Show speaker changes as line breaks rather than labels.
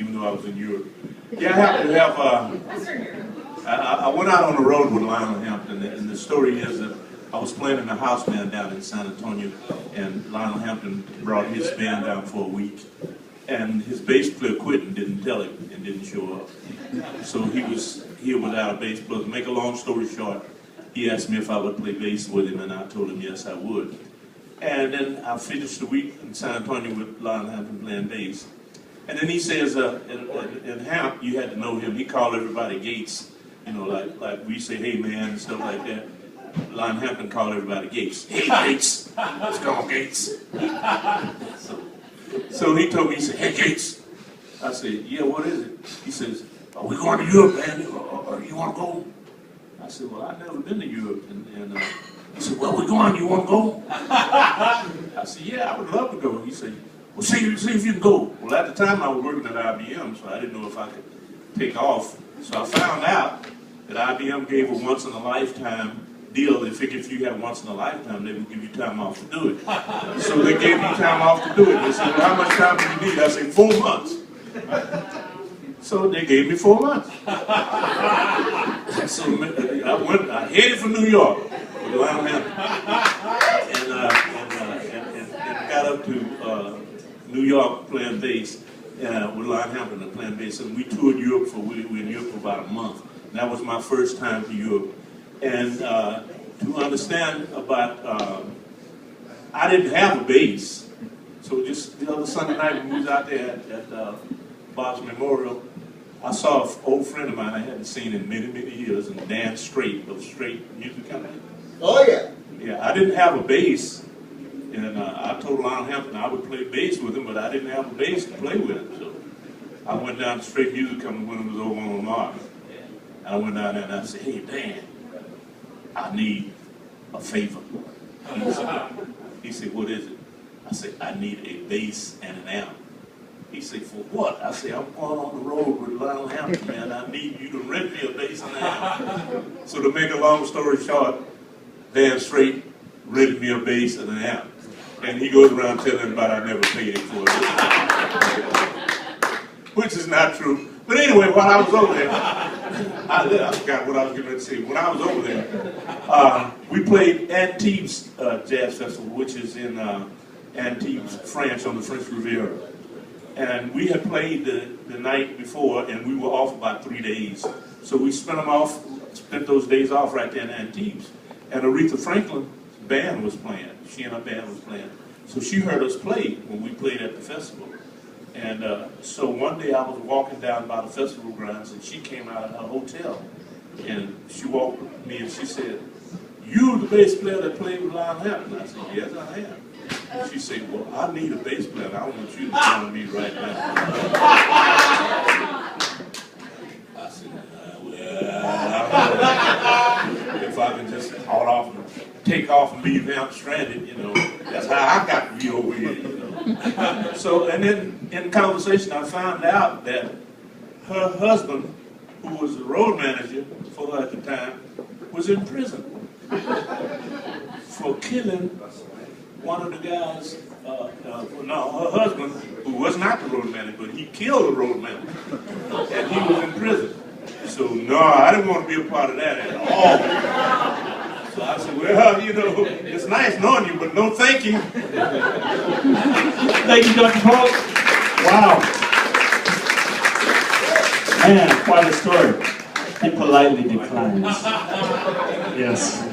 even though I was in Europe. Yeah, I happened to have, I went out on the road with Lionel Hampton, and the story is that I was playing in a house band down in San Antonio, and Lionel Hampton brought his band down for a week. And his bass player quit and didn't tell him and didn't show up. So he was here without a bass player. To make a long story short, he asked me if I would play bass with him, and I told him yes, I would. And then I finished the week in San Antonio with Lionel Hampton playing bass. And then he says, in Hamp, you had to know him, he called everybody Gates. You know, like we say, hey man, and stuff like that. Lionel Hampton called everybody Gates. Hey Gates, let's go Gates. So he told me, he said, hey Gates. I said, yeah, what is it? He says, are we going to Europe, man? You want to go? I said, well, I've never been to Europe. And he said, well, we're going, you want to go? I said, yeah, I would love to go. He said, well, see if you can go. Well, at the time I was working at IBM, so I didn't know if I could take off. So I found out that IBM gave a once-in-a-lifetime deal. They figured if you had once in a lifetime, they would give you time off to do it. So they gave me time off to do it. They said, well, how much time do you need? I said, 4 months. So they gave me 4 months. So I headed for New York with Lionel Hampton. And got up to New York playing bass with Lionel Hampton playing bass. And we toured Europe we were in Europe for about a month. And that was my first time to Europe. And to understand about, I didn't have a bass. So just the other Sunday night when we was out there at Bob's Memorial, I saw an old friend of mine I hadn't seen in many, many years, and Dan Strait of Strait Music Company.
Oh, yeah.
Yeah, I didn't have a bass, and I told Lionel Hampton I would play bass with him, but I didn't have a bass to play with him. So I went down to Strait Music Company when it was over on Lamar. And I went down there and I said, hey, Dan, I need a favor. He said, what is it? I said, I need a bass and an amp. He said, for what? I said, I'm going on the road with Lionel Hampton, man. I need you to rent me a bass and an amp. So to make a long story short, Dan Strait rented me a bass and an amp. And he goes around telling everybody I never paid him for it. Which is not true. But anyway, while I was over there, I forgot what I was going to say. When I was over there, we played Antibes Jazz Festival, which is in Antibes, France, on the French Riviera. And we had played the night before, and we were off about 3 days. So we spent those days off right there in Antibes. And Aretha Franklin's band was playing. She and her band was playing. So she heard us play when we played at the festival. And so one day I was walking down by the festival grounds, and she came out of her hotel. And she walked with me, and she said, you the bass player that played with Lionel Hampton? I said, yes, I am. And she said, well, I need a bass player, and I want you to join me right now. I said, well, if I can just haul off and take off and leave him stranded, you know, that's how I got to be over here, you know. So, and then in conversation, I found out that her husband, who was the road manager for her at the time, was in prison for killing one of the guys, her husband, who was not the road manager, but he killed the road manager, and he was in prison. So, no, I didn't want to be a part of that at all. So I said, well, you know, it's nice knowing you, but no thank you.
Thank you, Dr. Polk. Wow. Man, quite a story. He politely declines. Yes.